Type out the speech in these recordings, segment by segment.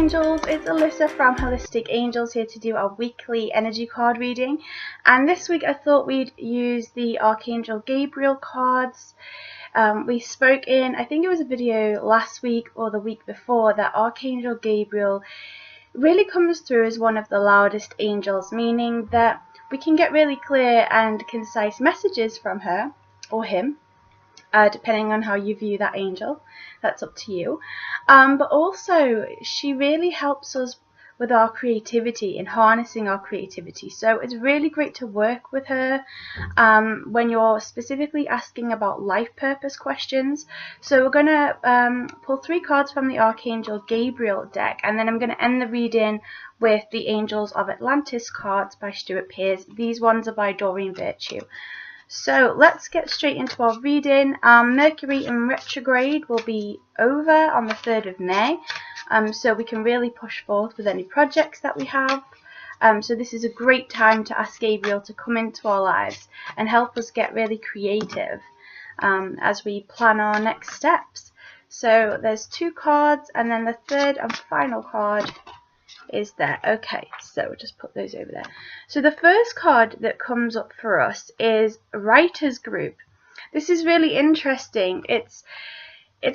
Angels, it's Alyssa from Holistic Angels here to do our weekly energy card reading, and this week I thought we'd use the Archangel Gabriel cards. We spoke in, I think it was a video last week or the week before, that Archangel Gabriel really comes through as one of the loudest angels, meaning that we can get really clear and concise messages from her or him. Depending on how you view that angel, that's up to you. But also, she really helps us with our creativity and harnessing our creativity. So it's really great to work with her when you're specifically asking about life purpose questions. So we're going to pull 3 cards from the Archangel Gabriel deck, and then I'm going to end the reading with the Angels of Atlantis cards by Stewart Pearce. These ones are by Doreen Virtue. So let's get straight into our reading. Mercury in retrograde will be over on the 3rd of May, so we can really push forth with any projects that we have. So this is a great time to ask Gabriel to come into our lives and help us get really creative as we plan our next steps. So there's 2 cards, and then the 3rd and final card is there. Okay, so we'll just put those over there. So the first card that comes up for us is Writers Group. This is really interesting. It's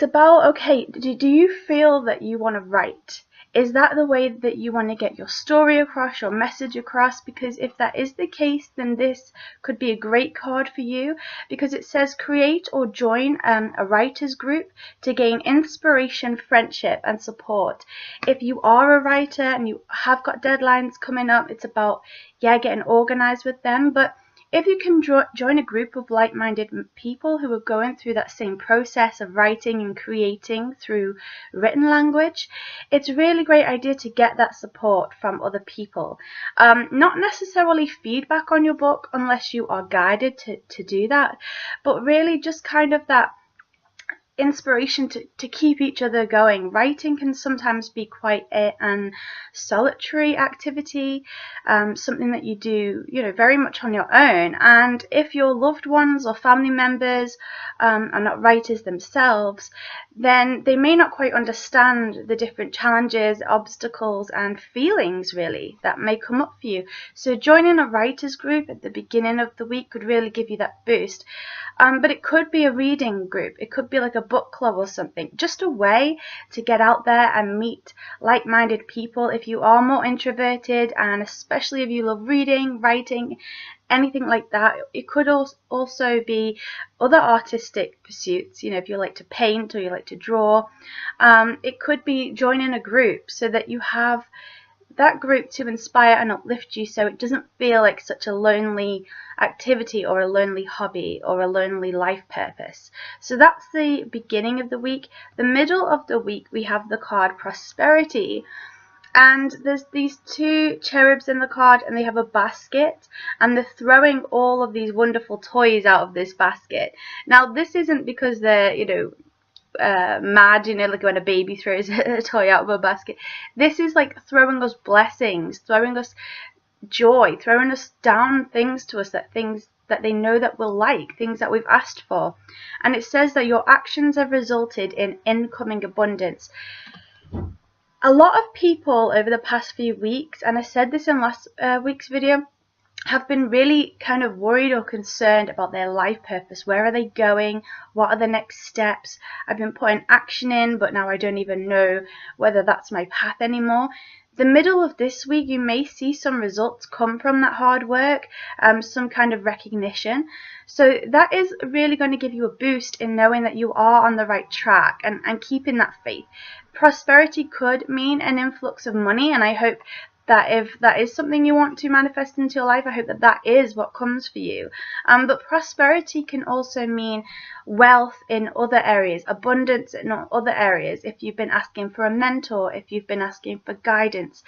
about, okay, do you feel that you want to write? Is that the way that you want to get your story across, your message across? Because if that is the case, then this could be a great card for you, because it says create or join a writers group to gain inspiration, friendship and support. If you are a writer and you have got deadlines coming up, it's about, getting organized with them. But if you can join a group of like-minded people who are going through that same process of writing and creating through written language, it's a really great idea to get that support from other people. Not necessarily feedback on your book unless you are guided to do that, but really just kind of that inspiration to keep each other going. Writing can sometimes be quite an solitary activity, something that you do, very much on your own. And if your loved ones or family members are not writers themselves, then they may not quite understand the different challenges, obstacles and feelings really that may come up for you. So joining a writers group at the beginning of the week could really give you that boost. But it could be a reading group, it could be like a book club or something, just a way to get out there and meet like-minded people. If you are more introverted, and especially if you love reading, writing, anything like that, it could also be other artistic pursuits. If you like to paint or you like to draw, it could be joining a group so that you have that group to inspire and uplift you, so it doesn't feel like such a lonely activity or a lonely hobby or a lonely life purpose. So that's the beginning of the week. The middle of the week we have the card Prosperity, and there's these 2 cherubs in the card, and they have a basket, and they're throwing all of these wonderful toys out of this basket. Now this isn't because they're mad, like when a baby throws a toy out of a basket. This is like throwing us blessings, throwing us joy, throwing us down things to us, things that they know that we'll like, things that we've asked for. And it says that your actions have resulted in incoming abundance. A lot of people over the past few weeks, and I said this in last week's video, have been really kind of worried or concerned about their life purpose. Where are they going? What are the next steps? I've been putting action in, but now I don't even know whether that's my path anymore. The middle of this week, you may see some results come from that hard work, some kind of recognition. So that is really going to give you a boost in knowing that you are on the right track and keeping that faith. Prosperity could mean an influx of money, and I hope that if that is something you want to manifest into your life, I hope that is what comes for you. But prosperity can also mean wealth in other areas, abundance in other areas. If you've been asking for a mentor, if you've been asking for guidance,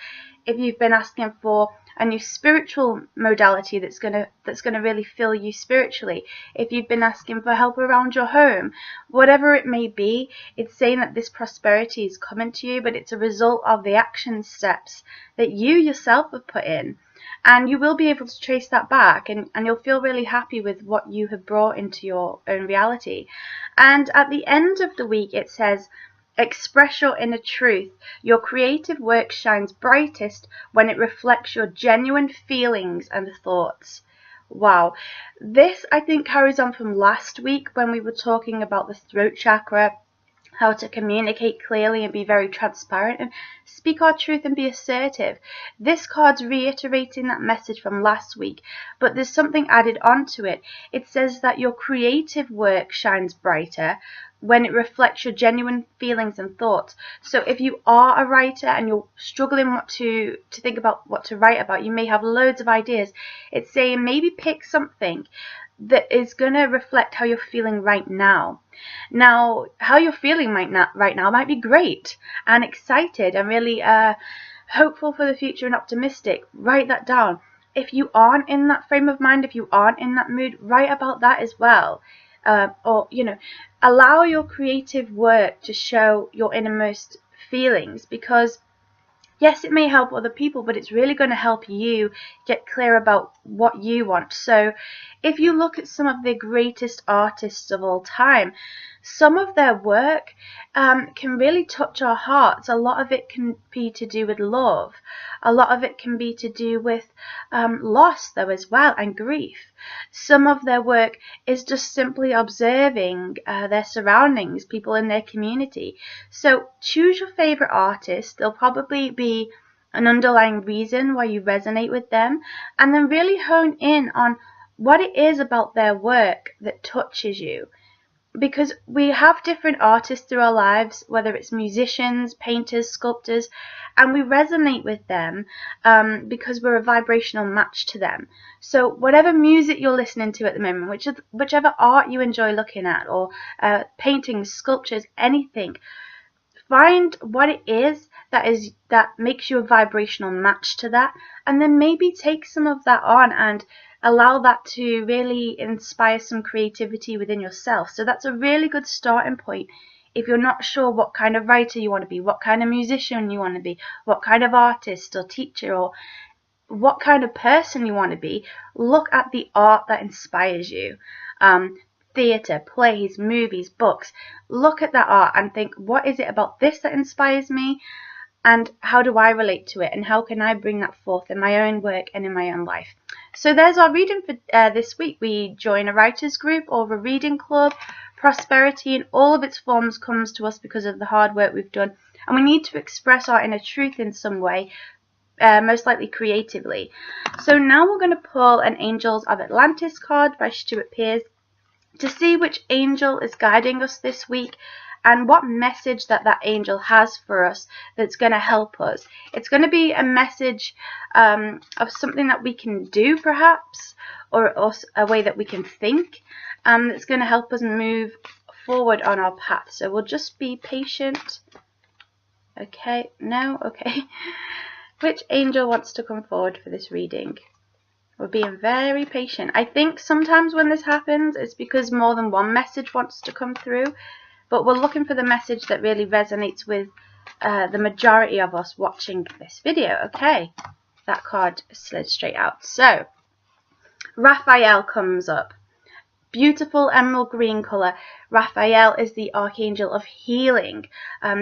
if you've been asking for a new spiritual modality that's gonna really fill you spiritually, if you've been asking for help around your home, whatever it may be, it's saying that this prosperity is coming to you, but it's a result of the action steps that you yourself have put in. And you will be able to trace that back, and you'll feel really happy with what you have brought into your own reality. And at the end of the week, it says, Express your inner truth. Your creative work shines brightest when it reflects your genuine feelings and thoughts. Wow. This, I think, carries on from last week when we were talking about the throat chakra, how to communicate clearly and be very transparent and speak our truth and be assertive. This card's reiterating that message from last week, but there's something added onto it. It says that your creative work shines brighter when it reflects your genuine feelings and thoughts. So if you are a writer and you're struggling what to think about what to write about, you may have loads of ideas. It's saying maybe pick something that is going to reflect how you're feeling right now. Now, how you're feeling right now might be great and excited and really hopeful for the future and optimistic. Write that down. If you aren't in that frame of mind, if you aren't in that mood, write about that as well. Or, allow your creative work to show your innermost feelings, because yes, it may help other people, but it's really going to help you get clear about what you want. So if you look at some of the greatest artists of all time, some of their work can really touch our hearts. A lot of it can be to do with love. A lot of it can be to do with loss, though, as well, and grief. Some of their work is just simply observing their surroundings, people in their community. So choose your favorite artist. There'll probably be an underlying reason why you resonate with them, and then really hone in on what it is about their work that touches you. Because we have different artists through our lives, whether it's musicians, painters, sculptors, and we resonate with them because we're a vibrational match to them. So whatever music you're listening to at the moment, whichever art you enjoy looking at, or paintings, sculptures, anything, find what it is that makes you a vibrational match to that, and then maybe take some of that on and allow that to really inspire some creativity within yourself. So that's a really good starting point. If you're not sure what kind of writer you want to be, what kind of musician you want to be, what kind of artist or teacher, or what kind of person you want to be, look at the art that inspires you. Theatre, plays, movies, books. Look at that art and think, what is it about this that inspires me? And how do I relate to it? And how can I bring that forth in my own work and in my own life? So there's our reading for this week. We join a writer's group or a reading club. Prosperity in all of its forms comes to us because of the hard work we've done. And we need to express our inner truth in some way, most likely creatively. So now we're going to pull an Angels of Atlantis card by Stewart Pearce to see which angel is guiding us this week and what message that angel has for us that's going to help us. It's going to be a message of something that we can do, perhaps, or a way that we can think that's going to help us move forward on our path. So we'll just be patient. Okay, no, okay. Which angel wants to come forward for this reading? We're being very patient. I think sometimes when this happens, it's because more than one message wants to come through. But we're looking for the message that really resonates with the majority of us watching this video. Okay, that card slid straight out. So, Raphael comes up. Beautiful emerald green colour. Raphael is the Archangel of healing.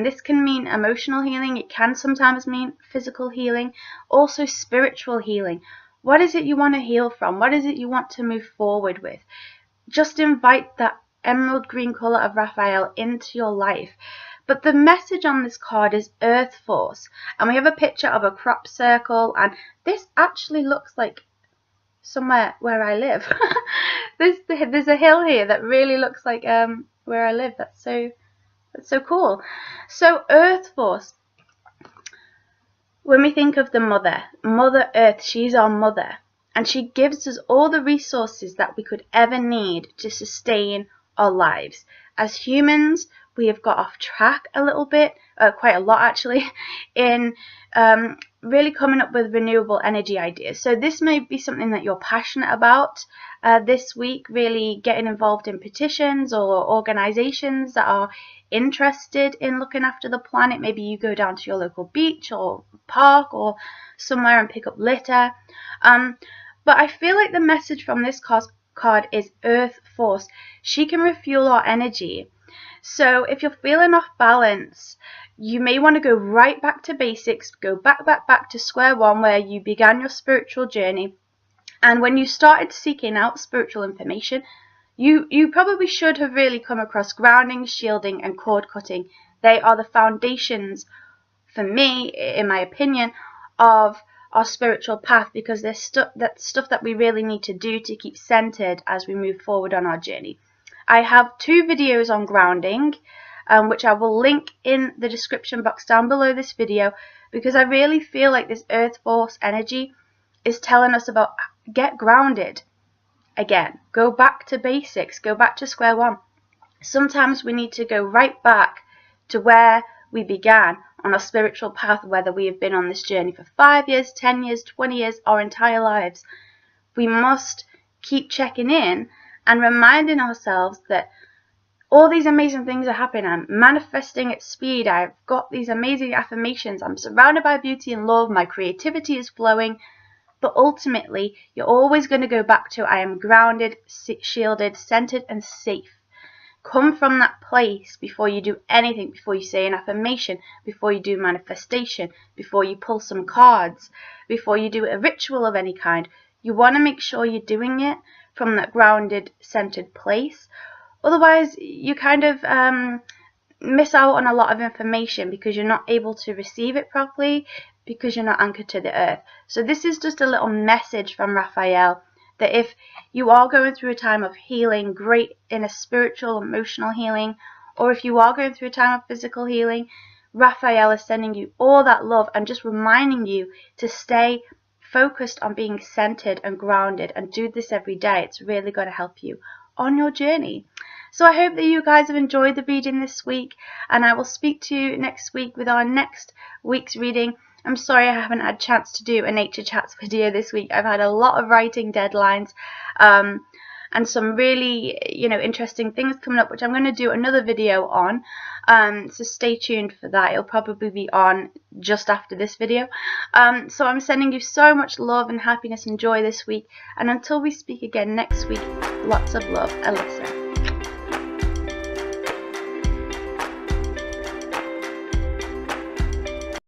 This can mean emotional healing. It can sometimes mean physical healing. Also spiritual healing. What is it you want to heal from? What is it you want to move forward with? Just invite that emerald green colour of Raphael into your life. But the message on this card is Earth Force. And we have a picture of a crop circle. And this actually looks like somewhere where I live. There's a hill here that really looks like where I live. That's so cool. So Earth Force. When we think of the Mother Earth, she's our mother. And she gives us all the resources that we could ever need to sustain our lives. As humans, we have got off track a little bit, quite a lot actually, in really coming up with renewable energy ideas. So this may be something that you're passionate about this week, really getting involved in petitions or organizations that are interested in looking after the planet. Maybe you go down to your local beach or park or somewhere and pick up litter. But I feel like the message from this card is Earth Force. She can refuel our energy. So if you're feeling off balance, you may want to go right back to basics, go back to square one where you began your spiritual journey. And when you started seeking out spiritual information, you probably should have really come across grounding, shielding, and cord cutting. They are the foundations, for me, in my opinion, of our spiritual path, because there's stuff that we really need to do to keep centered as we move forward on our journey. I have 2 videos on grounding, which I will link in the description box down below this video, because I really feel like this earth force energy is telling us about get grounded again, go back to basics, go back to square one. Sometimes we need to go right back to where we began on our spiritual path, whether we have been on this journey for 5 years, 10 years, 20 years, our entire lives. We must keep checking in and reminding ourselves that all these amazing things are happening. I'm manifesting at speed. I've got these amazing affirmations. I'm surrounded by beauty and love. My creativity is flowing. But ultimately, you're always going to go back to I am grounded, shielded, centered, and safe. Come from that place before you do anything, before you say an affirmation, before you do manifestation, before you pull some cards, before you do a ritual of any kind. You want to make sure you're doing it from that grounded, centered place. Otherwise, you kind of miss out on a lot of information because you're not able to receive it properly, because you're not anchored to the earth. So this is just a little message from Raphael that if you are going through a time of healing, great in a spiritual, emotional healing, or if you are going through a time of physical healing, Raphael is sending you all that love and just reminding you to stay focused on being centered and grounded, and do this every day. It's really going to help you on your journey. So I hope that you guys have enjoyed the reading this week, and I will speak to you next week with our next week's reading. I'm sorry I haven't had a chance to do a Nature Chats video this week. I've had a lot of writing deadlines and some really, interesting things coming up, which I'm going to do another video on. So stay tuned for that. It'll probably be on just after this video. So I'm sending you so much love and happiness and joy this week. And until we speak again next week, lots of love, Alyssa.